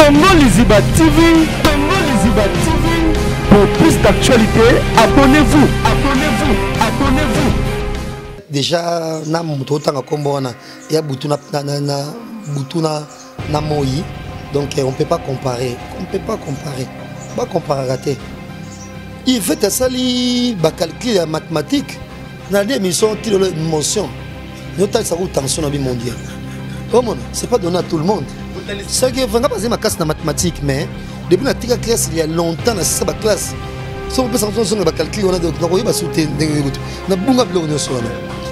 Congo Liziba TV, Congo Liziba TV. Pour plus d'actualité, abonnez-vous, abonnez-vous, abonnez-vous. Déjà, na muto tanga kombona, ya butuna na moi. Donc on peut pas comparer, on peut pas comparer. Pas comparer. Il fait ça li ba calcul la mathématique. Na des émissions qui ont une motion. Nous ça route tension na bi mondial. Comment c'est pas donné à tout le monde. Ça qui va passer ma classe na mathématique mais depuis la tika classe il y a longtemps na ça ba classe. Si on peut s'entendre sur ba calcul on a donc on va sauter na bunga bloc de son.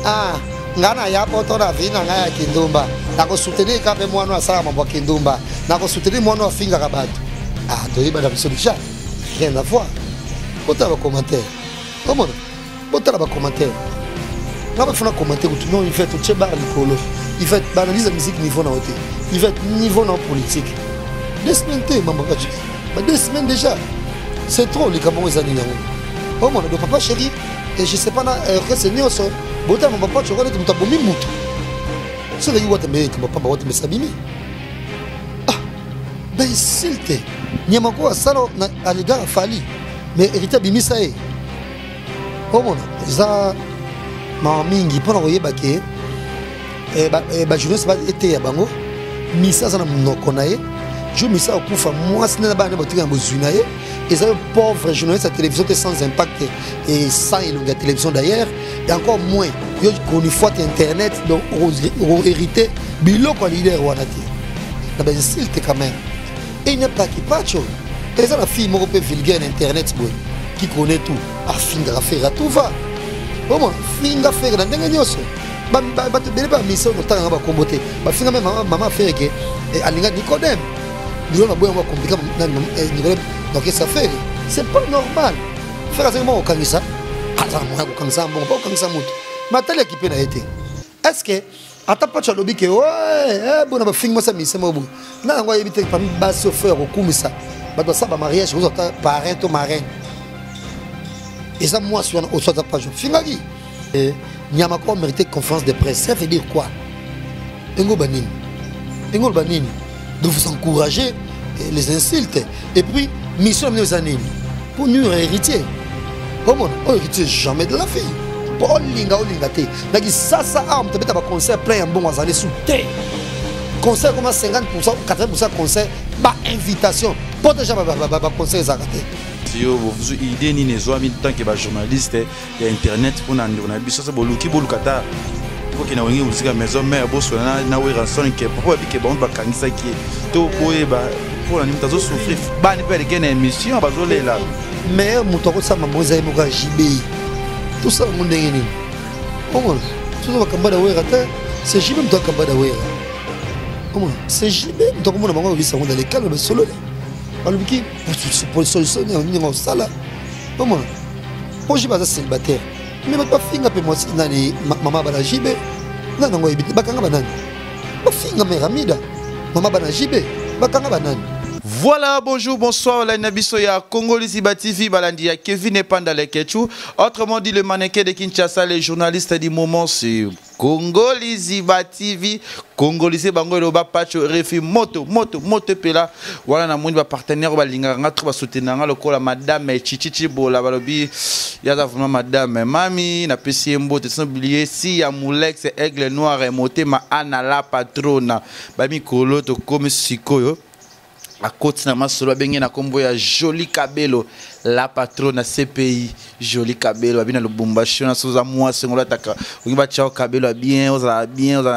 Ah, ngana ya poto na vina ngaya kindomba. Na ko soutenir ka pe mwana asala mambo kindomba. Na ko soutenir mwana afinga ka bato. Ah, doyi ba na solution. Rien à voir. Bota ba commentaire. Comment? Bota ba commentaire. On va faire un commentaire où tout le monde fait tout bar l'école. Il fait analyse la musique niveau na hauteur. Il fait niveau dans politique. 2 semaines maman va 2 semaines déjà. C'est trop les Camerounais années. Oh mon de papa chéri et je sais pas na c'est néo so. Bota mon papa tu vois tu bomi mutu. C'est là où tu me papa ba tu me sabimi. Ah. Ben s'il te. Nyamako asalo na aliga fali. Mais hérité bimisa e. Oh mon ça ma mingi pour envoyer baké ba journaliste ba été ya bango misa sana monoko na ye jo misa okufa mwasi na bana batuka ya bozuna ye et pauvre journaliste à télévision sans impact et sans ilonga télévision d'ailleurs et encore moins yo connu faute internet donc hérité biloko leader wana ti na ben style te quand même et il n'y a pas qui pacho et ça la fille mo peut vulgaire internet boy qui connaît tout a finga faire tout va. Comment finga faire dans ndenge nyoso ba te bele ba mission no tanga ba kombote ba finga même maman faire que alinga Nicodème nous na boya ba compliqué Nicodème donc ça fait c'est pas normal faire ça comment okangisa ata mo okangisa bon pas okangisa mutu matali équipe na été est-ce que ata pas chalobi que ouais bon ba finga ça mission mo na ngwa yebite pa ba chauffeur okumisa ba ça ba mariage vous ata parrain to marin. Et ça, moi, sur au soit page. Fingali. Nyamako mérité conférence de presse. Ça veut dire quoi? Engo Banini. Engo Banini. De vous encourager les insultes. Et puis, mission de nos années. Pour nous, héritier. Comment? On héritier jamais de la fille. Pour Olinga, Olingate. Donc, ça, arme. Tu as un concert plein en bon à aller sous terre. Concert comme 50%, 80% concert. Pas invitation. Pas déjà concert Zagaté. Vous idée ni les hommes tant que journaliste et internet pour nous on a ça boluki bolukata pour qu'il na wengi usika maison mère bosso na we ranson que pourquoi que bon ba kangisa qui to boeba pour la nimtazo souffrir ba ni pele gena émission ba zolé là mais mutoko sa mamoza imuka JB tout ça mon ndenge ni comment tout ça kamba da wera ta c'est JB mto kamba da wera comment c'est JB mto komona bango bisa ngo dans les calmes solo. Qui pour solutionner on sala comment pour je suis célibataire mais pas finga pe moi nani maman bana jibe nana ngo ibiti bakanga banani ba finga me ramida maman bana jibe bakanga banani. Voilà, bonjour, bonsoir, la Nabisoya, Congo Liziba TV, Balandia, Kevin Epandale Ketchou. Autrement dit, le mannequin de Kinshasa, les journalistes du moment, c'est Congo Liziba TV, Congo Liziba Bango, Pacho, Refi, Moto, Pela. Voilà, na moni partenaire, Balinga, Natro, soutenir, le col, Madame Chichichi, Bola, Balobi, Yada, vraiment, Madame Mami, n'a pas si mot, sans oublier, si ya Moulex, Aigle Noir, et Moté, ma Anna la patrona, Bami Kolo, to comme Sikoyo. À côté de ma solo bengi na kombo ya Joli Kabelo la patronne CPI Joli Kabelo abina le Lubumbashi na soza moi sengola taka ungiba chao Kabelo bien oza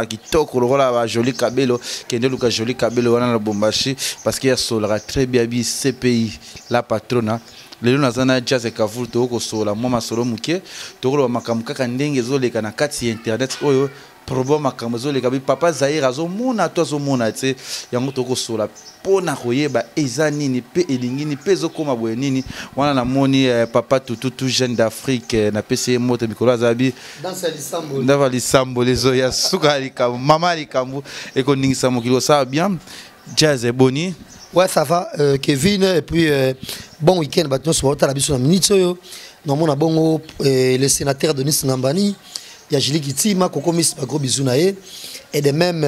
kitoko lokola ba Joli Kabelo kende luka Joli Kabelo wana na Lubumbashi parce qu'il y a solara très bien bi CPI la patronne lelo nazana jazz e kavulu to ko sola moi masolo muke to ko makamuka kandenge zoleka na kati internet oyo problème makambo zoleka bi papa Zaire azomona to azomona tse yango to ko sola pona koyeba eza nini pe elingini pe zokoma boye nini wana na moni papa tout jeune d'Afrique na PC moto mikolo azabi dans lisambo les oya suka likambo mama likambo et ko ningisa mokilo ça bien jazz est boni. Ouais ça va Kevin et puis bon week-end bato so ta la biso na minute yo non mona bongo le sénateur Denis Ngambani ya Jili Kitima koko mis gros bisou na ye et de même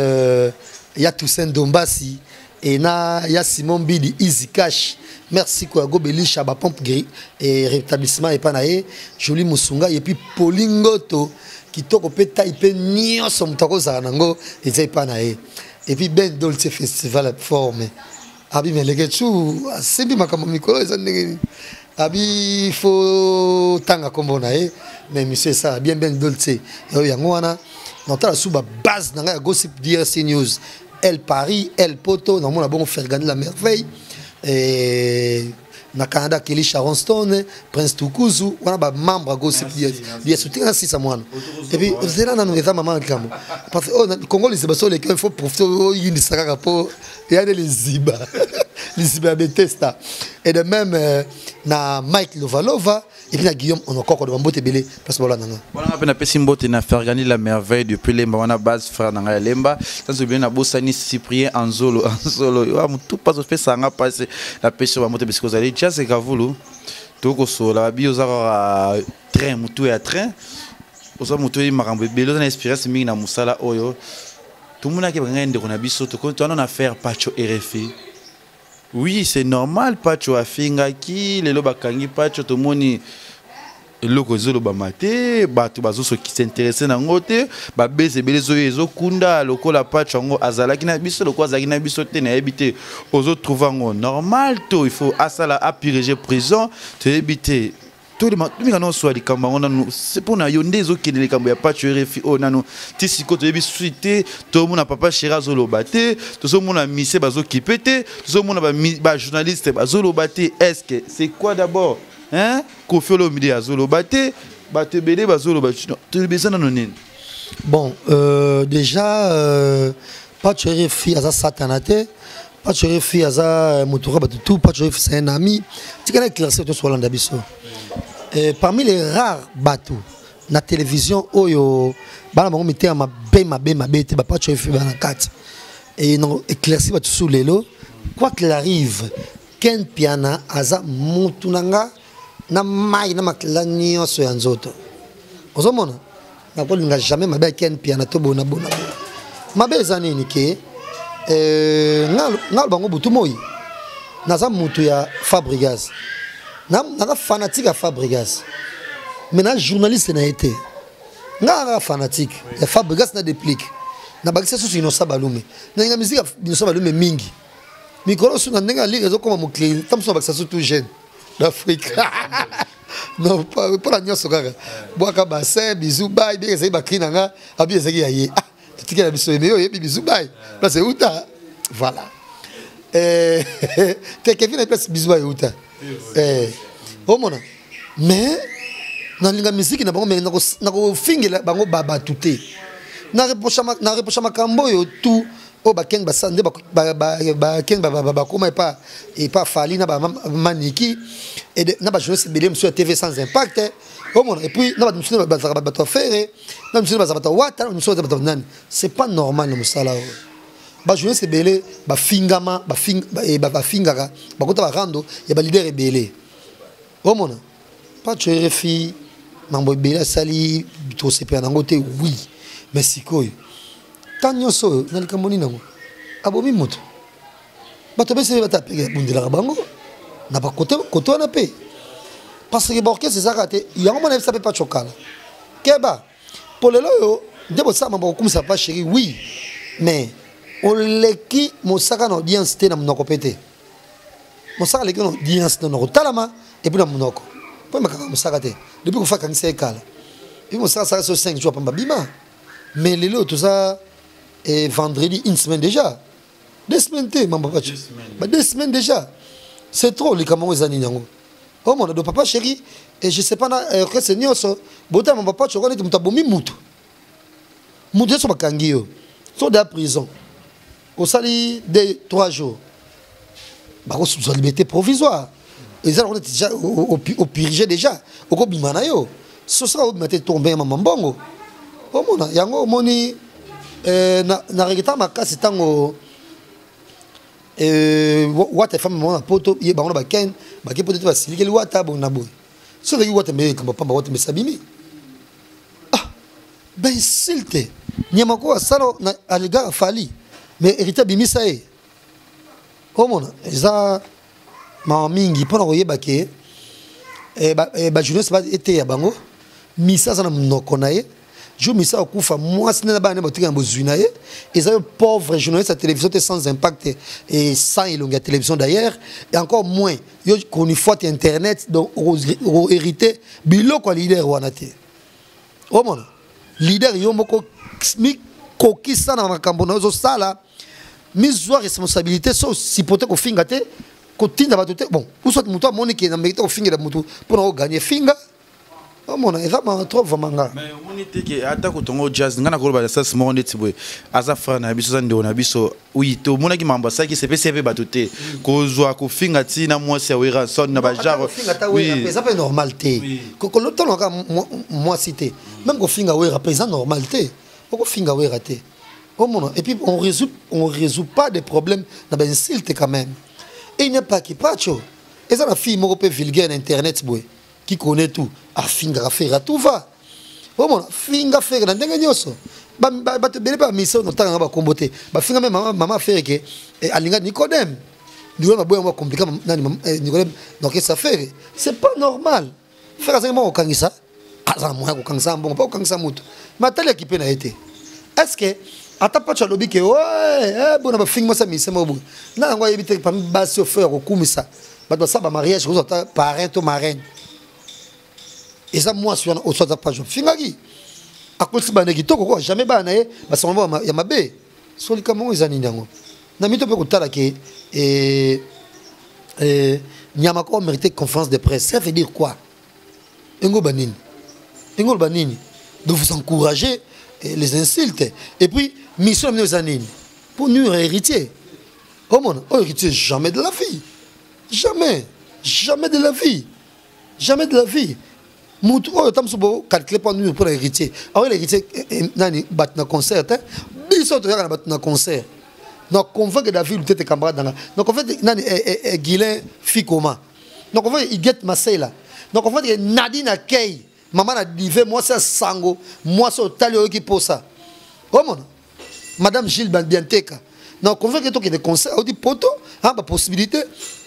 il y a Toussaint Dombassi et na ya Simon Bidi Easy Cash merci quoi go belisha ba pompe gris et rétablissement et pas naé Joli Musunga et puis Polingoto qui toko peta ipe nyonso mutako za nango et pas naé et puis Ben Dolce Festival formé abi meleke tu asembi makambo mikolo ezandenge abi fo tanga kombo naé mais monsieur ça bien Ben Dolce yo yango wana notala suba base nanga gossip DRC News El Paris, El Poto, nous avons fait gagner la merveille. Et na Canada, Kelly Sharon Stone, Prince Tukuzu, on a des membres gossip bien soutien ainsi ça moi. Et puis c'est là nous avons maman comme parce que au Congo les Ziba les il faut profiter il y a rapport il y a les Ziba Bethesda et de même na Mike Lovalova et puis na Guillaume on a encore de mbote belé parce que voilà nanga voilà on a pesi mbote na faire gagner la merveille depuis Lemba on a base frère nanga Lemba ça c'est bien na Bosani Cyprien Anzolo yo tout pas fait ça nga passer la pêche va monter parce que vous allez déjà c'est Kavulu toko so la bio za train mutu ya train osa mutu yi makambo belé na expérience mingi na musala oyo tout le monde a qui on a biso to quand on a affaire Pacho RFI. Oui, c'est normal Pacho afinga ki lelo bakangi Pacho to moni loko zolo ba maté bato bazo qui s'intéressent na ngote ba beze belezo ezo kunda loko la Pacho ngo azalaki na biso loko azalaki na biso te na ebité ozo trouver ngo normal to il faut asala apiriger prison te ebité tout le monde nous soit les camps c'est pour na yonde zo qui les camps ya Pacho RFI o nanu tisiko to ebi suite to mona papa Chira zolo baté to so mona mise bazo ki pété to so mona ba journaliste bazo lo baté est-ce que c'est quoi d'abord hein Kofi Olomide azolo baté baté belé bazo lo baté to besoin na nini bon déjà Pacho RFI aza satanate Pacho RFI aza motora tout Pacho RFI c'est un ami tu connais classé to soit landabiso. Parmi les rares bateaux na télévision oyo bana bango mité ma bête ba Pacho RFI bana 4 et non éclairci ba sous lelo quoi qu'il arrive Ken Piana aza mutunanga na mai na maklani oso ya nzoto ozomona na ko linga jamais mabe Ken Piana to bona mabe zani ni ke ngal bango butu moyi naza mutu ya Fabregas na fanatique à Fabregas maintenant journaliste n'a été na fanatique ya Fabregas na déplique na bakisa sous inosa balume na nga musique inosa balume mingi mikoro sous na nga lire comme mon client tam so bakisa tout jeune d'Afrique non pas la nyoso kaka boaka bassin bisou bye bien c'est bakri nanga abi ezaki yaye ah tiki na biso meyo yebi bisou bye là c'est uta voilà te Kevin na place bisou bye uta oh mon mais dans la musique na bango mais na ko fingela bango baba touté na reprocha makambo yo tout o ba ken ba sande ba ken ba koma et pas fali na ba maniki et na ba jeunesse belé sur TV sans impact oh mon et puis na ba monsieur ba faire na monsieur ba wata na monsieur ba nani c'est pas normal le musala ba jeunesse belé ba fingama ba fingaka ba kota ba rando et ba leader belé oh mon Pacho RFI mambo belé sali to se pe nango te oui mais sikoyo tanyo so na likamoni nango abomi moto bato bese bata pe bundela bango na ba koto na pe parce que borke c'est ça raté yango mona ça peut pas chokala keba pour lelo yo ndebo ça mambo comme ça pas chéri oui mais on leki mosaka na audience te na monoko pété mosaka leki na audience na noko talama et puis na monoko po makaka mosaka te depuis ko fa kanisa ekala et mosaka ça sur 5 jours pamba bima mais lelo tout ça et vendredi une semaine déjà 2 semaines maman papa 2 semaines déjà c'est trop les Camerounais zani nango oh mon ado papa chéri et je sais pas na que c'est nyoso bota maman papa chokone tu mutabomi mutu so bakangi yo so de prison au sali de 3 jours ba ko sous liberté provisoire et ça on est déjà au purgé déjà au ko bimana yo ce sera au matin tomber maman bongo oh mon yango moni na regeta makasi tango wata femme mona poto ye bango ba ken ba ke poto ba silike wata bona boy so de wata me kamba pamba wata me sabimi ah ben silte nyama ko salo na aliga fali mais hérita bimisa e Oh mon, ça ma mingi pour envoyer baké journaliste ba été ya bango misa ça na mnokonaye jo misa okufa moi sina ba ne botika mbozwinaye ils ont pauvre journaliste à télévision sans impact et sans ilonga télévision d'ailleurs et encore moins yo connu faute internet donc hérité biloko leader wanate oh mon leader yo moko mi kokisa na makambo na zo sala mise responsabilité so sipote ko finga te ko tinda ba te bon ou soit muto amoni ke na mérite ko finga muto pour na gagner finga oh mon eza ma trop manga mais on était que ata ko tongo jazz ngana ko ba ça mo ndeti boy azafa na biso za ndo na biso oui to mona ki mamba ça qui se fait ba te ko zwa ko finga ti na moi c'est wera son na ba genre oui ça pas normalité ko le temps ka moi cité même ko finga wera présent normalité ko finga wera te. Et puis on résout pas des problèmes dans l'insulte quand même. Et il n'y a pas qui pacho. Et ça la fille moi peut vulgaire internet boy qui connaît tout. A finga faire tout va. Oh mon finga faire dans denga nyoso. Ba te bele pas mission no tanga ba kombote. Ba finga même maman faire que alinga Nicodème. Nous on a beau compliqué Nicodème donc ça fait c'est pas normal. Faire ça moi au kangisa. Ah moi au kangisa bon pas au kangisa mutu. Mais tel équipe na été. Est-ce que ata pacha lobi ke ouais bon ba finga ça mise mo bu na ngwa yebite pa basi offert ko kumisa ba ça ba mariage ko ta parrain to marraine et ça moi sur au soit pas je finga ki akosi ba neki toko ko jamais ba na ye ba ça ya mabe soli kama izani ndango na mito pe ko tala ke nyama ko mérité conférence de presse ça veut dire quoi ngo banini de vous encourager les insultes et puis mission de nos années pour nous héritier. Oh mon, héritier jamais de la vie. Jamais de la vie. Jamais de la vie. Moutou oh tam subo calculer pour nous pour héritier. Ah l'héritier nani bat na concert hein. Biso to ya bat na concert. Donc on veut que David était camarade dans. Donc on fait nani Guilain Fikoma. Donc on veut il get Marseille là. Donc on fait que Nadine Akei maman a dit moi c'est sango moi c'est talio qui pour ça. Oh mon Madame Gilles Bandianteka. Donc on veut que tu aies des conseils, on dit poto, ah bah possibilité.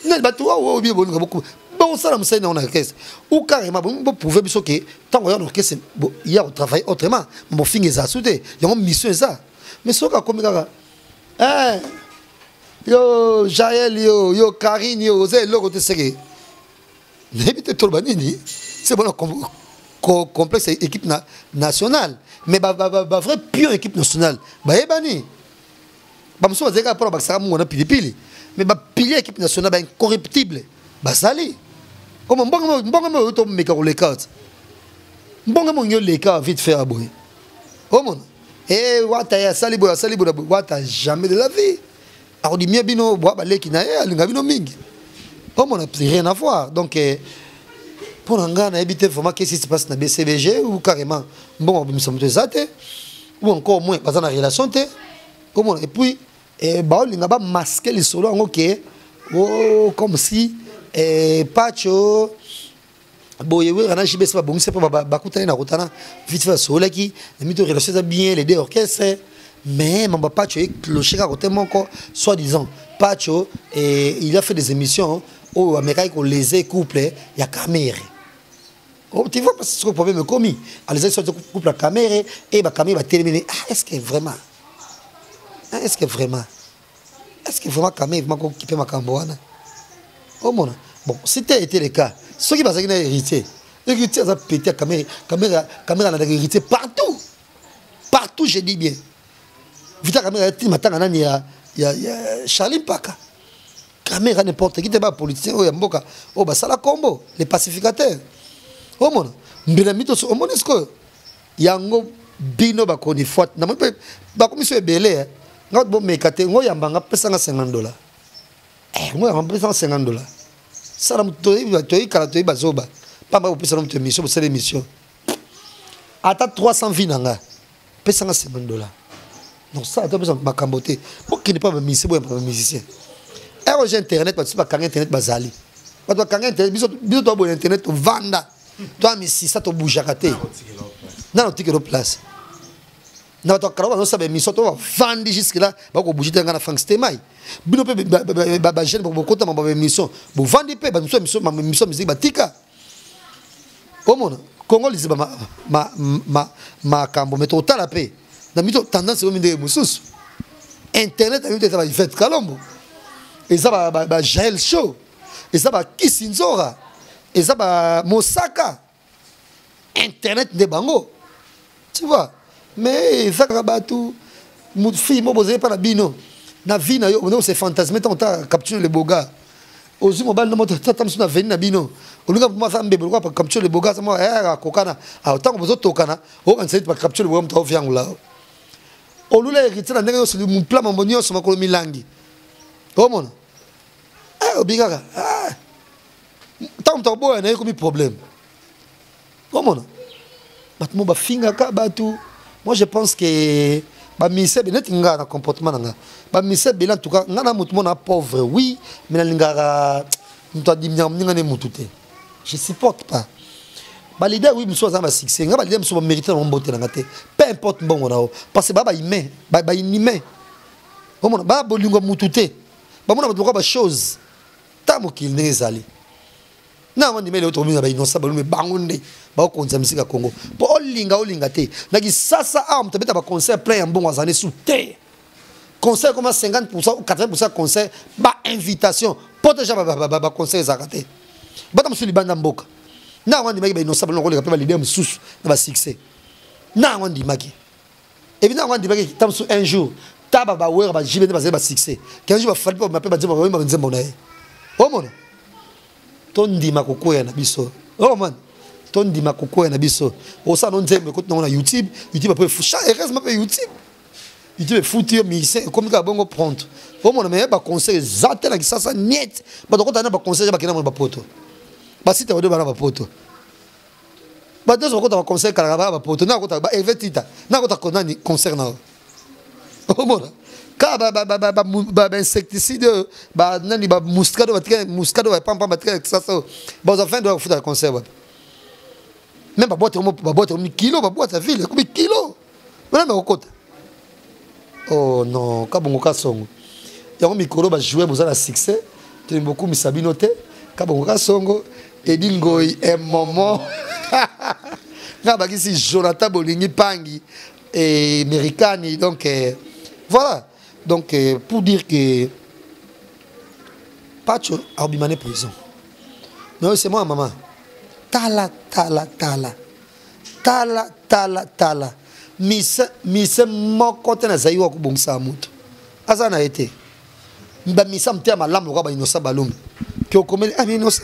Non bah toi ou bien beaucoup. Bon ça me sait dans l'orchestre. Ou carrément vous pouvez bien que tant qu'on a l'orchestre il y a au travail autrement. Mon fin est à souder. Il y a une mission ça. Mais ce qu'on comme ça. Yo Jaël yo Karine yo c'est le côté c'est que. N'habite trop banini. C'est bon complexe équipe nationale. Mais vrai pure équipe nationale bah ebani bah monsieur zeka pour ça mon na pili mais bah pilier équipe nationale bah incorruptible bah sali comme mbongo to meka les cartes mbongo yo les cartes vite faire boy oh mon wata ya sali boy wata jamais de la vie alors dit mieux bino bois ba leki na alinga bino mingi oh mon a rien à voir donc pour l'angana éviter vraiment qu'est-ce qui se passe dans BCBG ou carrément bon nous sommes tous athées ou encore moins pas dans la relation comment et puis bah il n'a pas masqué les solos ok oh comme si pacho boye oui on a chibé c'est pas bon c'est pas bakutana na rotana vite fait solo qui les mythes relation bien les deux orchestres mais mon pacho est clocher à côté mon corps soi-disant pacho il a fait des émissions où Américain qu'on les couple il y a caméra. Oh, tu vois, parce que ce problème est commis. Alors, les gens couplent la caméra et la caméra va terminer. Ah, est-ce que vraiment la caméra va occuper ma camboana? Oh mon. Bon, c'était été le cas. Ceux qui vont hériter, l'héritier a pété la caméra a hérité partout. Partout, je dis bien. Vite la caméra, il y a Charlie Paka. Caméra n'importe qui, pas politicien, oh, bah ça la combo, les pacificateurs. Oh mon, mbinamito so mon esko yango bino ba koni faute na mo ba commission belé ngot bo mekate ngo yamba nga pesa nga $50 ngo yamba pesa nga $50 sala mutoyi kala toyi bazoba pamba bo pesa mutoyi mission bo sele mission ata 300 vinanga pesa nga $50 non ça to pesa makambote bo kini pas musicien bo pas musicien j'ai internet pas kanga internet bazali pas kanga internet biso to bo internet to vanda toi mais si ça te bouge à rater non tu que place na to kala ba so ba mission to vandi jusque là ba ko bouger ngana Frank Stemai bino pe ba jeune ba kota ba mission bo vandi pe ba mission musique ba tika omona Congo liziba ma kambo meto tala pe na mito tendance o minde mususu internet a mito ta ba fait kalombo et ça ba Jael Show et ça ba Kisinzora et ça ba Mosaka internet de bango tu vois mais ça va tout mon fille mo posé pas la bino na vie na yo on c'est fantasme tant capturer les beaux gars ozu mobile no moto tata msuna veni na bino olunga mo sa mbebe kwa capturer les beaux gars moi kokana autant bozo tokana o kan sait pas capturer le mto viangu là olula ekitana ndenge yo sulu mon plan mambonyo so makolo milangi o mona obigaga tant to boy na ko mi problème o mona batmo ba finga ka batu. Moi je pense que ba mise benet nga na comportement nga ba mise belan tout cas nga na mutu mona pauvre oui mais na lingara mutu dimnya mninga ne mutute je supporte pas ba leader oui muso za ba succès nga ba leader muso ba mériter na mbote na ngate peu importe bon na parce que ba humain ba inhumain o mona ba bolingo mutute ba mona ba chose tamo qu'il nezali na moni mele oto mina ba inosa ba lume bangunde ba konza musika Congo po olinga te na ki sasa mta beta ba concert plein en bon azane sous terre concert comme 50% ou 80% concert ba invitation pour déjà ba concert zakate bata musuli banda mboka na wandi maki ba inosa ba longola pe ba leader mususu na ba succès na wandi maki évidemment wandi maki tamsu un jour taba ba wera ba jibe ba succès 15 jours ba fali pa ba diba ba nzembo na e o mona tondima kokoya na biso oh man tondima kokoya na biso osa no nzembe ko na YouTube peut foucha heureusement pe YouTube foutu mise comme ka bongo pronto oh mon mais ba conseil zate na kisasa net ba dokota na ba conseil ba kina mo ba poto ba site odo ba na ba poto ba deux okota ba conseil kala ba poto na okota ba evetita na okota konani concert na oh mon ka ba insecticide ba nani ba muscado ba pampa ba ça ba aux enfants doivent foutre concert même ba boîte mi kilo ba boîte ville comme kilo même ba okota oh non ka bongo ka songo ya ko mikolo ba jouer boza na succès te beaucoup misabinote ka bongo ka songo edingoi un moment na ba kisi Jonathan Bolingi Pangi et Americani donc voilà. Donc, pour dire que Pacho a obimane prison. Non, c'est moi, maman. Tala. Mise mokote na zayiwa kubongisa mutu. Asa na été. Mba misa mtia malamu kwa ba inosa balum. Ki okomeli inosa.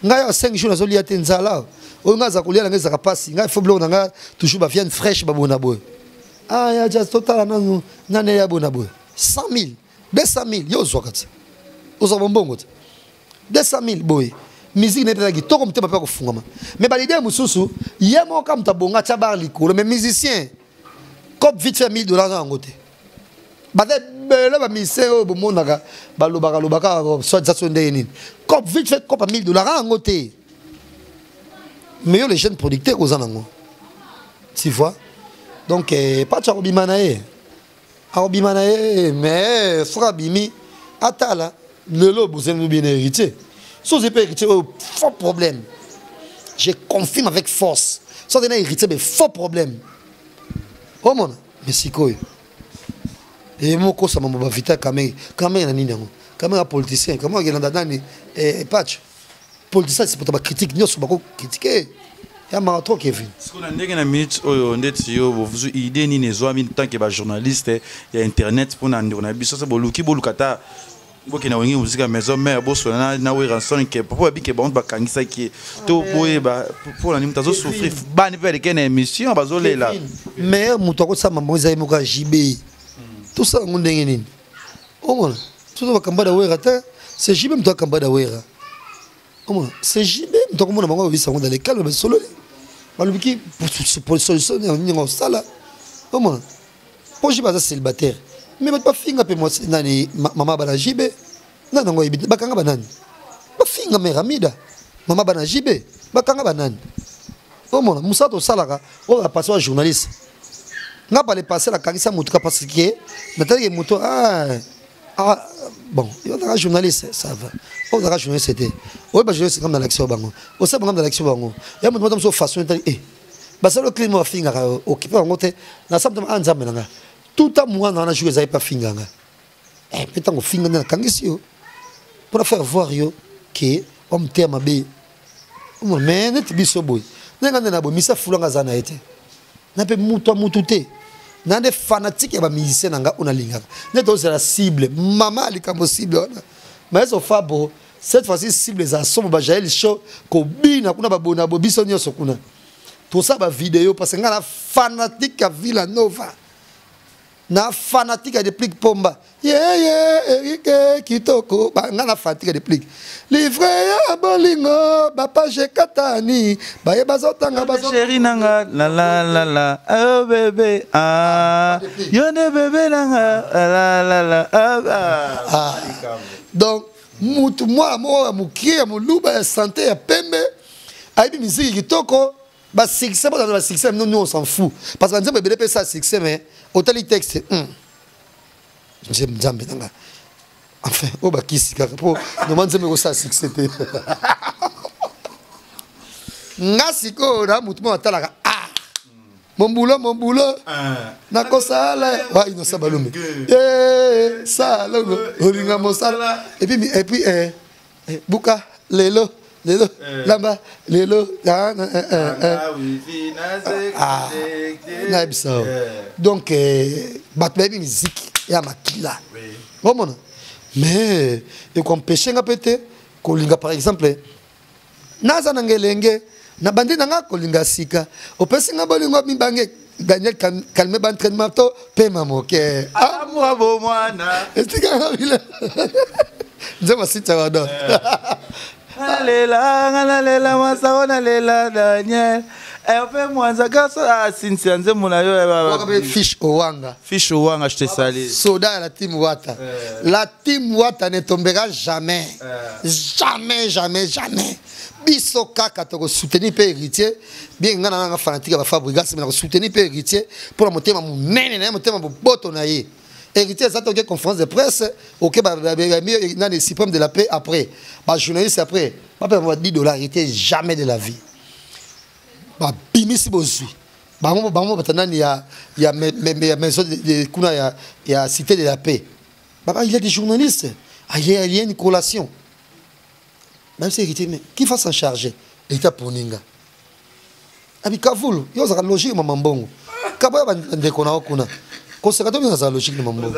Nga 5 jours nazoli ate nzala. O nga za kulia nga za kapasi. Nga faut blo nga toujours ba viande fraîche ba bona boy. Ah ya just total nane ya bona boy. 100 000, 200 000, yo zwakati. Ozo bombongo. 200 000 boy. Musique n'est pas qui to comme te pas ko fungama. Mais ba l'idée mususu, yemo kam ta bonga cha bar likolo mais musicien. Comme vite fait $1000 en côté. Ba de bele ba misero bo monaka ba lobaka soit ça sonde nini. Comme vite fait comme $1000 en côté. Mais yo les jeunes producteurs aux anango. Tu vois? Donc pas cha obimanae. Arobimanae mais frère bimi atala le lobo c'est nous bien hérité. Si vous pas hérité, faux problème. Je confirme avec force. Si vous avez hérité, mais faux problème. Oh mon, mais c'est quoi? Et moi, ça m'a vite quand même un politicien, comment il y a un patch. Politicien, c'est pour ta critique, nous sommes critiquer. Il y a un marathon qui est venu. Ce qu'on a dit dans la minute, on dit vous idée ni les hommes tant que journaliste, il y a internet pour nous on a vu ça c'est boluki bolukata. Boki na wengi musique maison mère bosso na we ranson ke papa bi ke bon ba kangisa ki to boye ba pour la nimta zo souffrir ba ni faire ken émission ba zo lela mais mutoko sa mambo za mo ka jibe tout ça ngundenge nini o mona tout ba kamba da wera ta c'est jibe mutoko kamba da wera o mona c'est jibe mutoko mona bango bi sango dans les calmes ba solo ba lubiki pour solution ni ngo sala o mona pour jibe za célibataire. Mais pas finga pe moi nani mama bana jibe nana ngo ibi bakanga banani ba finga me ramida mama bana jibe bakanga banani o mona musato salaka o la passer journaliste nga ba le passer la kangisa mutuka parce que natali moto bon il y a un journaliste ça va on a un journaliste c'était ouais bah je sais comme dans l'action bango on sait comme dans l'action bango il y a mon madame so façon bah ça le climat finga occupé en côté na samedi anzambe nga tout à moi na jouer ça pas finga nga peut-être on finga na kangisi yo pour faire voir yo que on terme be on mais net biso boy nga na bo misa fulanga zana été na pe mutu te na des fanatiques ya musicien nanga on a lingaka net c'est la cible maman likambo cible mais so fabo cette fois-ci cible za somo ba jael show ko bina kuna ba bona bo biso nyoso kuna tout ça ba vidéo parce que nga na fanatique à Villa Nova na fanatique de plique pomba Eric kitoko ba nga na fanatique de plique livre ya bolingo ba page katani ba ye bazotanga bazo chéri nanga la la la la oh bébé yone bébé nanga la la la donc moi mukia muluba santé ya pembe aibi musique kitoko ba succès ba dans succès nous on s'en fout parce que nzembe bébé ça succès mais autant les textes j'aime nzambe nanga enfin o ba kisika po demande nzembe ça succès te ngasiko na mutu mo atalaka mon boulot na kosala wa inosa balome sala olinga mosala et puis buka lelo lamba lelo donc batbebi musique ya makila bon mais et qu'on pêche nga pété kolinga par exemple naza nangelenge na bandi nanga kolinga sika opesi nga bolingo mimbange Daniel calmer ban entraînement to pema moke moi bo mwana estika ngabile nzema sita wado Lela masaona lela Daniel on fait mwanza gaso Cynthia nzemuna yo fish owanga je te salue soda la team Wata ne tombera jamais biso kaka to soutenir pe héritier bien ngana nga fanatique ba Fabrigas mais soutenir pe héritier pour motema munene na motema boto na ye héritier ça toke conférence de presse OK ba na les suprême de la paix après ba journaliste après pas perdre $10 héritier jamais de la vie ba bimisi bozui bango batanani ya maison de kuna ya cité de la paix il y a des journalistes il y a une collation. Même si héritier, mais qui va s'en charger? État pour Ninga. Abi Kavoul, il y a une logique, maman bon. Kaba va ndekona okuna. Conservateur, il y a une logique, maman bon.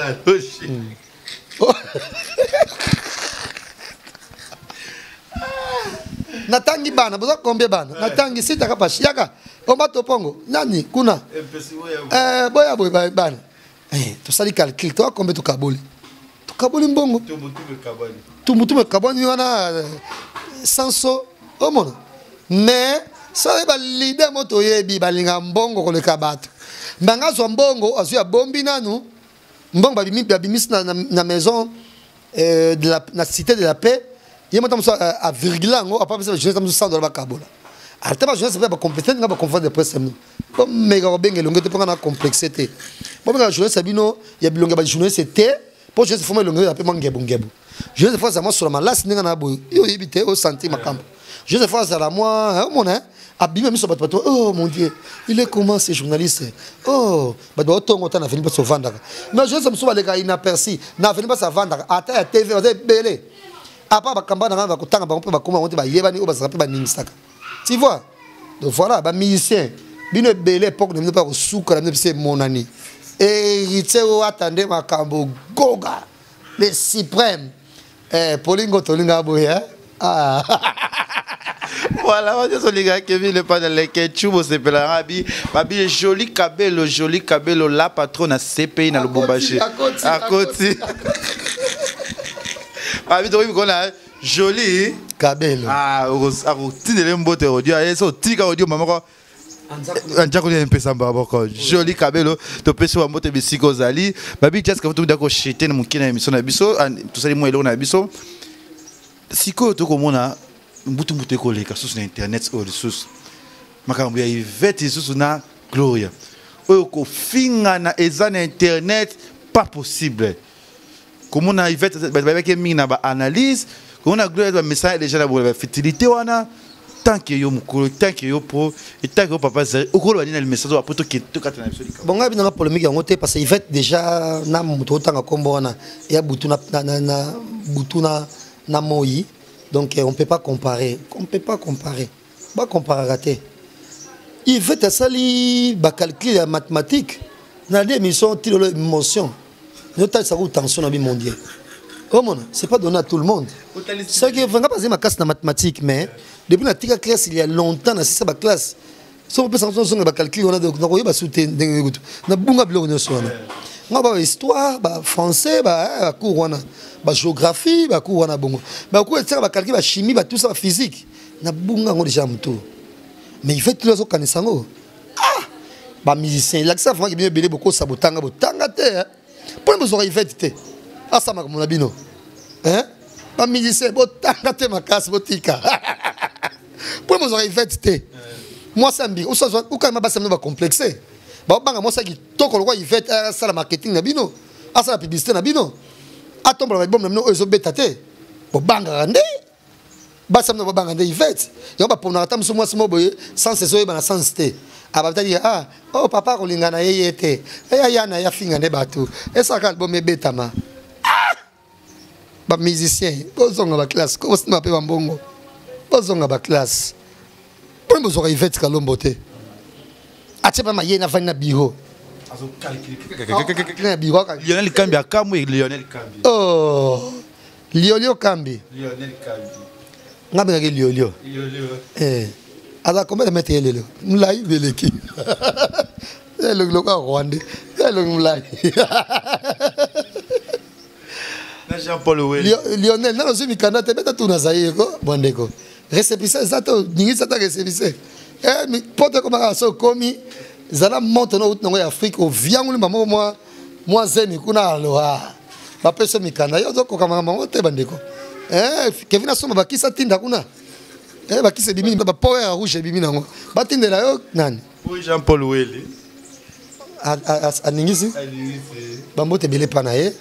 Natangi bana, besoin combien bana? Natangi si t'as pas chiaka. On va te pongo. Nani, kuna. Boya bana. Tu sais calcul, toi combien tu kaboli? Tu kaboli mbongo. Tumutume kaboni wana sanso omona mais ça va leader moto yebi balinga mbongo ko le kabato mbanga zo mbongo azu ya bombi nanu mbongo babimis na maison de la cité de la paix yema tamso à virgule ngo apa pesa jeunesse tamso $100 ba kabola altema jeunesse ba compétente nga ba conférence de presse nous comme mega obenge longue te panga na complexité bon nga jeunesse bino ya bilonga ba jeunesse c'était pour jeunesse former longue ya pe mangebu je sais fois à moi sur la malas n'enga na boy yo yibité au santé ma camp je sais fois à moi mon hein abîme mi so bato oh mon dieu il est comment ces journalistes oh ba do tongo ta na venu pas se vendre mais je sais me so les gars inaperçu na venu pas se vendre ata TV va belé apa ba kamba na ba kutanga ba ba kuma ba yebani o ba sa pe ba nimisaka tu vois donc voilà ba musicien bino belé époque ne pas souka na c'est mon année et il o attendait ma cambo goga les suprêmes Polingo Tolinga Boya. Voilà, on dit que les gars qui viennent pas dans les ketchup, c'est pas la rabi. Babi, joli cabello, la patronne à CPI dans le Bombaché. À côté. Babi, tu vois, a joli cabello. Ah, tu ne l'aimes pas, tu as ça, tu as audio, maman. Joli cabello, tu peux se voir moto bisiko zali. Babi, tu as ce que tu as dit que mon kina émission na biso, tout ça les mots na biso. Siko to comme on a mutu collé sur internet ou ressources. Makambu ya Yvette sur na Gloria. Oko finga na eza na internet pas possible. Comment on a Yvette avec une analyse, comment on a glorieux message déjà la fertilité wana tant que yo mukolo tant que yo pro et tant que papa zari okolo bani na le message apoto ki to katana biso likaba. Bon ngabi na polémique yango te parce que Yvette déjà na muto tanga kombo wana ya butu na butu na moyi donc on peut pas comparer, ba comparer raté. Yvette sali ba calcul ya mathématique na des émissions tilo émotion. Notamment ça roule tension dans le monde. Comment c'est pas donné à tout le monde. Ce qui va pas ma classe de mathématiques mais depuis la tika classe il y a longtemps dans cette classe. Si on peut s'en sortir on va calculer on a donc on va sauter na bunga bloc notion. On va histoire, ba français, ba cours on a, ba géographie, ba cours on a bongo. Ba cours ça va calculer ba chimie, ba tout ça physique. Na bunga on déjà muto. Mais il fait tous les autres connaissances. Ah! Ba musicien, là ça vraiment qui bien belé beaucoup sabotanga botanga te. Pour nous aurait fait ah ça m'a mon abino hein pas musicien botanga te ma casse botika pour nous aurait fait moi ça me ou quand ma ça me va complexer ba banga moi ça qui toko le il fait ça la marketing na bino ah ça la publicité na bino atomba ba bom na no ezo betate bo banga rande ba ça me ba banga il fait yo ba pona tam so moi ça mo boye sans c'est ba na sans té dire ah oh papa kolingana yeyete yana ya finga ne batu esa ka album betama ah ba musicien bozonga ba classe ko sima pe mbongo bozonga ba classe pour nous aurait fait kalombote achepa mayena fana biro azo calculer Lionel Kambi akamu Lionel Kambi oh Lionel Kambi ngabe ngake Lionel alors comment le mettre le mlai beleki le loka rwandais le mlai na Jean-Paul Ouel Lionel na zo mikanda te beta tuna zaye ko bondeko récépissé ça to ningi ça ta récépissé mi porte comme ça komi zala monte no no Afrique au vianguli mama moi zeni kuna aloha ba pesa mikanda yo zo ko kama mama te bandeko Kevin asoma bakisa tinda kuna qui se bimini ba power rouge bimini nango batinde la yo nani oui Jean-Paul Ouel a ningisi ba mbote belé panaye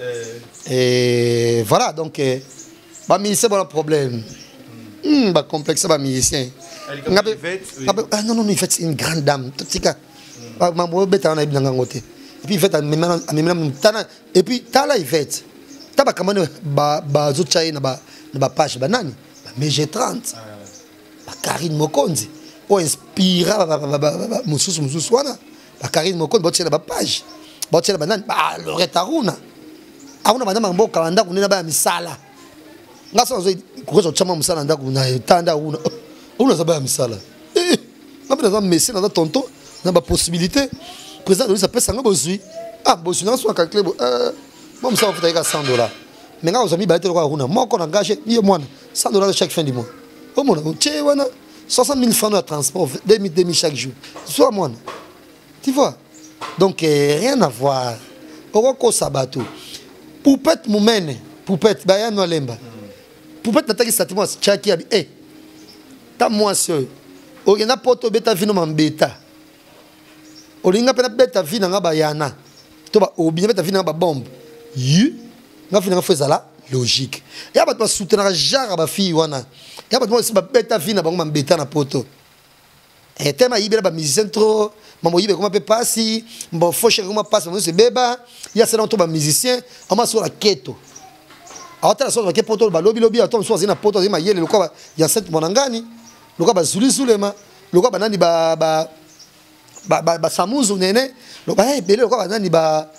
et voilà donc ba musicien bon problème ba complexe ba musicien ah non il fait une grande dame tika ba mo beta na ibinanga ngote et puis il fait amena tana et puis tala il fait taba kamane ba zo chai na ba page ba nani mais j'ai 30 Karine Mokonzi o inspira mususu wana Karine Mokonzi botela ba page botela banani ba Loretta Aruna madame mboka banda kunena ba misala ngaso zo kuzo chama musala nda kuna tanda una zaba misala ngapela za messi na tonton na ba possibilité président de ça pesa ngabozui bozui na so calculer moi musala futa ka $100 mais ngazo mi ba te ko Aruna moko na gage yo mwana $100 chaque fin du mois. Oh mon Dieu, 60 000 francs de transport, 2000 chaque jour. Soit moi. Tu vois? Donc, rien à voir. Pourquoi ça bateau? Poupette moumene, poupette, bah y'a no lemba. Poupette n'attaque ça, moi, tchaki abi. Eh, ta moi seul. Oriana poto beta vino mambeta. Olinga pena beta vina nga bayana. Toba obi beta vina nga bombe. Yu, nga vina nga fezala. Logique. Il y a pas de soutenir genre ba fille wana. Il y a pas de beta vie na bango mbeta na poto. Et tema ibela ba musicien trop, mamo ibe comment peut passer, bon faut chercher comment passer, c'est beba, il y a selon to ba musicien, on ma sur la keto. Ata so ke poto ba lobby atom so zina poto zima yele lokwa ya set monangani, lokwa ba zuli zulema, lokwa ba nani ba samuzu nene, lokwa bele lokwa ba nani ba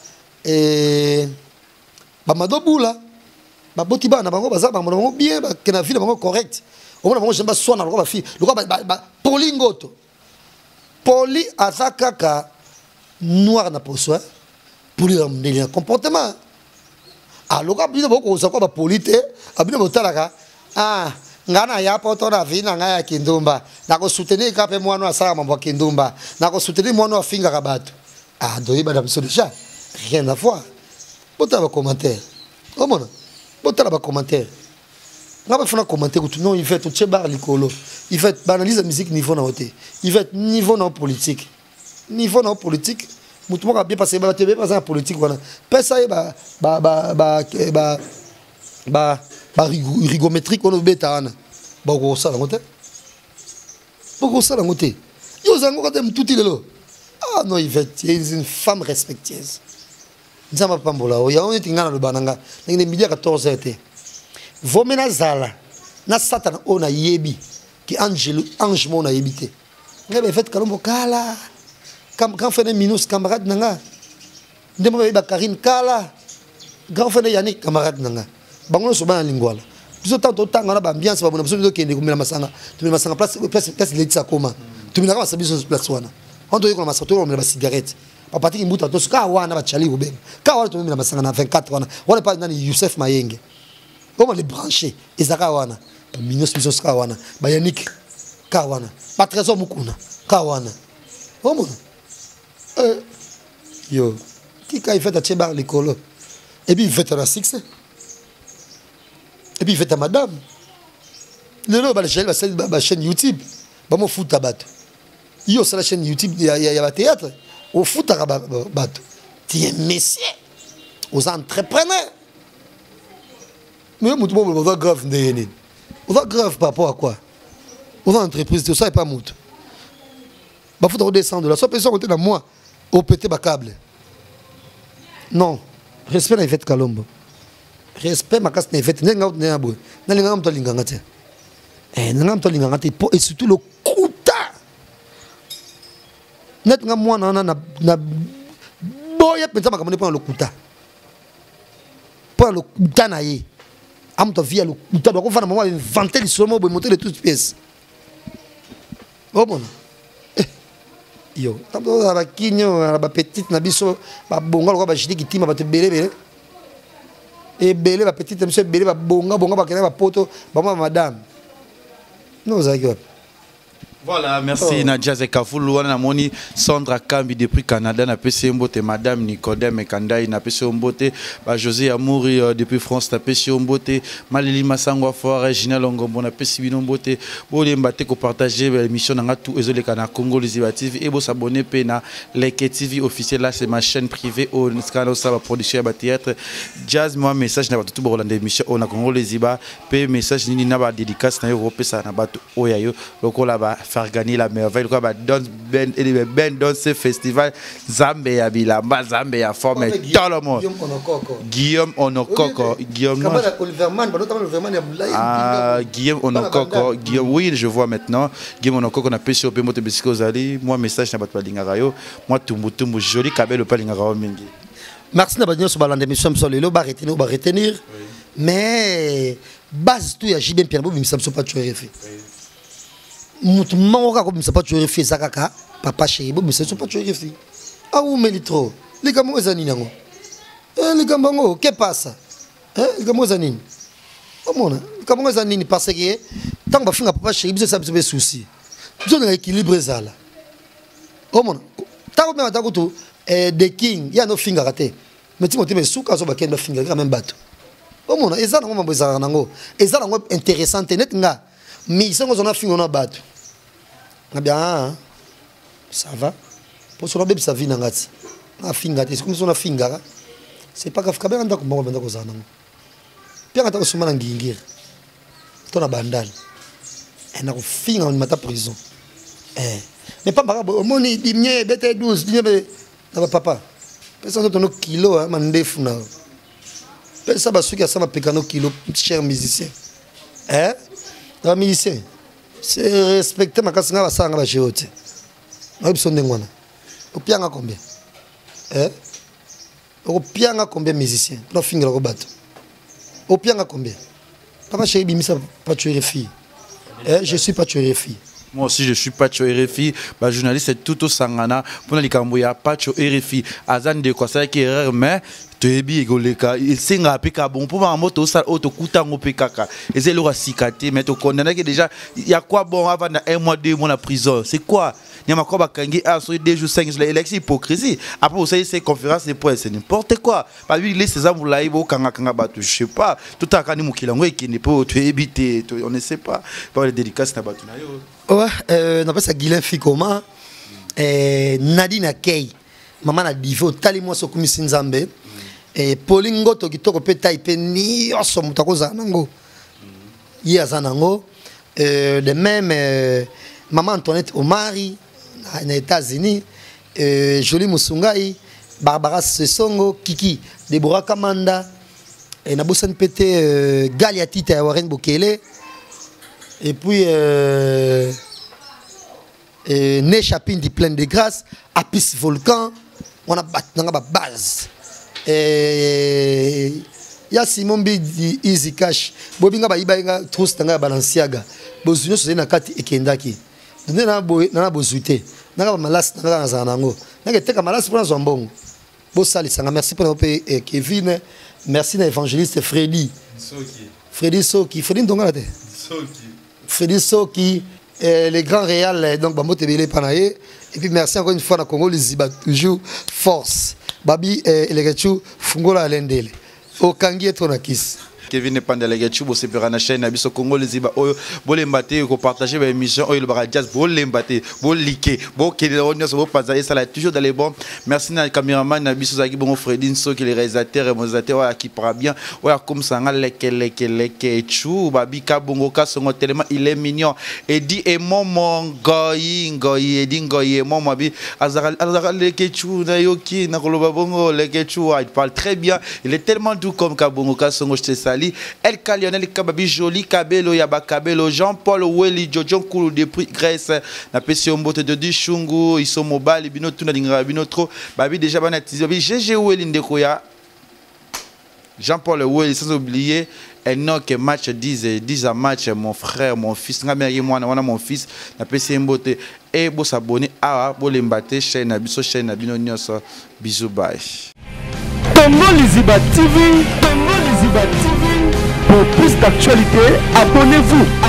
madobula. Ba boti ba na bango baza ba bango bien ba kena ville bango correct au moins bango jamba sona lokwa ba fille lokwa ba polingoto poli azakaka noir na poso poli le comportement lokwa bino boko uzakwa ba polite abino botalaka ngana ya poto na vina ngaya kindumba na ko soutenir ka pe mwana asala mambo kindumba na ko soutenir mwana afinga ka bato doyiba na biso déjà rien à voir bota ba commentaire au moins botala ba commentaire nga ba fona commenter que non il fait tout chebar likolo il fait analyse la musique niveau na hauteur il fait niveau na politique mutu moko bien passé ba tebe pas en politique wana pesa ye ba rigométrique on beta wana boko sala ngote yo zango quand même tout lelo ah non Yvette est une femme respectueuse nzamba pambola o ya on tingana lo bananga ngene midi 14 été vomena zala na satana ona yebi ki ange mona yebité ngebe Yvette Kalombo kala grand frère Minus camarade nanga ndemo ba Karine kala grand frère Yannick camarade nanga bango so ba lingwala biso tanto tanga na ba ambiance ba bona biso to kende kumela masanga place letisa koma tumina kama sabiso place wana on doit comme masato on met ba cigarette pa pati mbuta to ska wana ba chali ko benga ka wana tumina masanga na 24 wana wana pa nani Youssef Mayenge comment les brancher ezaka wana ba Minus ska wana ba Yannick ka wana ba Trésor Mukuna ka wana omo yo qui quand il fait à Tchebar l'école et puis il fait à la 6 et puis il fait à madame le lot la chaîne YouTube ba mo foot tabato yo c'est la chaîne YouTube il y a théâtre au foot tabato tu es messier aux entrepreneurs mais mutu bon on va grave ndene on va grave par rapport à quoi on va entreprise tout ça est pas mutu ba faut redescendre là soit personne côté dans moi au pété ba câble non respect na Yvette Kalombo respect ma casse na Yvette nenga na boy na linga mto linganga te nenga mto linganga te et surtout le kuta net nga mwana na boya pensa makamone pour le kuta na ye amto via le kuta donc on va normalement inventer l'histoire pour monter de toutes pièces oh bon yo tambo ba kinyo ba petite na biso ba bonga lo ba jidi kitima ba te belé et belé ba petite monsieur belé ba bonga ba kena ba poto ba madame non ça que voilà, merci Nadia Zekafoulou, wana moni Sandra Kambi depuis Canada, na PC Mbote, Madame Nicodème Kandai, na PC Mbote, José Amouri depuis France, na PC Mbote, Malili Massangwa Fort, Gina Longombo, na PC Mbote, Bolé Mbate ko partager l'émission na tout ezole kana Congo Liziba TV et bo s'abonner pe na Leke TV officiel là c'est ma chaîne privée au canal ça va production ba théâtre jazz moi message na tout bo rolande émission on a Congo Liziba pe message ni na ba dédicace na Europe ça na ba oyayo lokola ba faire gagner la merveille quoi ben dans ce festival Zambia Bilamba Zambia forme tout le monde Guillaume Onokoko Guillaume Guillaume oui je vois maintenant Guillaume Onokoko na pêché au Pémote Bisco Zali moi message na batwa lingarayo moi tumbu joli kabelo pa lingarayo mingi merci na banyo so balande mission solelo ba retenir mais base tout ya Jibem Pierre Bobi misam so pas tu refait mutu mangoka ko misa pas tu refait zakaka papa chéri bo misa so pas tu refait ah ou melitro les gamo ezani nango les gambango que passa les gamo ezani omona gamo ezani parce que tant ba finga papa chéri biso ça be souci biso na équilibre zala omona tant ba ta kutu the king ya no finga raté mais tu me souka so ba kenda finga quand même bato omona ezana ngoma bozala nango ezana ngo intéressant net nga mais ils sont en fin de bateau. Bien, ça va. Pour ce bébé, ça vit dans la finga. C'est comme si on a finga. C'est pas grave. Quand on a comme on a causé. Puis on a causé mal en guingir. Ton a bandal. On a finga on mata prison. Mais pas grave. Au moins il dit mieux, bête 12, mieux na papa. Personne n'a kilo hein, mandef na. Personne n'a su qu'il y a ça m'a pécano kilo, cher musicien. Les musiciens, c'est respecter ma casse na sanga ba jeote. Na besoin d'engwana. Au pianga combien? Au pianga combien musiciens? Pour finir le bateau. Au pianga combien? Papa chéri bimisa pas tuer fille. Je suis pas tuer fille. Moi aussi je suis pas RFI, bah journaliste c'est tout au sangana pour les camboya pas RFI. Azan de quoi ça qui erreur mais Tebi egoleka il singa peka bon pour ma moto ça auto kutango pekaka et c'est le rasicate mais to condamné que déjà il y a quoi bon avant un mois 2 mois la prison c'est quoi il y a encore bakangi à sur 2 jours 5 l'élection hypocrisie après vous savez ces conférences des points c'est n'importe quoi pas lui les ces amours là il va kanga kanga batu je sais pas tout à kani mukilango qui ne peut te éviter on ne sait pas par les dédicaces na batu na yo ouais on appelle ça Guilain Fikoma Nadine Akei maman na divo tali moi so komisi nzambe et polingo to kitoko pe taipé ni oso mutako zanango ya zanango de même maman Antoinette Omari aux États-Unis Jolie Musungai Barbara Sesongo Kiki Deborah Kamanda et Nabosan Pété Galiatita et Warren Bokele et puis Né Chapin du Plein de Grâce Apis Volcan on a ma base et ya Simon Bidi Easy Cash Bobinga ba iba trousse tanga Balenciaga bozunyo so na kati ekendaki na bozute na malas na zanango na teka malas pour zombongo bosali sanga merci pour le Kevin merci na évangéliste Freddy Soki Freddy ndonga te Freddy Soki les grands réals donc bamotebele panaye et puis merci encore une fois na Congo Liziba toujours force babi elekechu fungola lendele okangi etonakis Kevin Pandalege Chubo se pera na chaîne Nabiso Congo Liziba oyo bolembate ko partager ba émission oyo le bara jazz bolembate boliké bo kele onyo so paza ça là toujours dans les bons merci na cameraman Nabiso zaki bon Fredin so qui les réalisateurs et réalisateur qui para bien oya comme ça leke chou babi ka bongo ka songo tellement il est mignon et dit et mon goyi et dit goyi mon mabi azara leke chou na yoki na koloba bongo leke chou il parle très bien il est tellement doux comme ka bongo ka songo je te El Lionel Kababi Joli Kabelo Yaba Kabelo Jean-Paul Weli Jojon Koulou depuis Grèce na pesi ombote de Dishungu ils sont mobile bino tuna dinga bino trop babi déjà banatizi babi GG Weli ndekoya Jean-Paul Weli sans oublier Enoch match 10 à match mon frère mon fils ngameri moi na mon fils na pesi ombote et bo s'abonner à bo lembate chaîne na biso chaîne na bino nyoso bisous bye Congo Liziba TV, Congo Liziba TV. Pour plus d'actualités, abonnez-vous.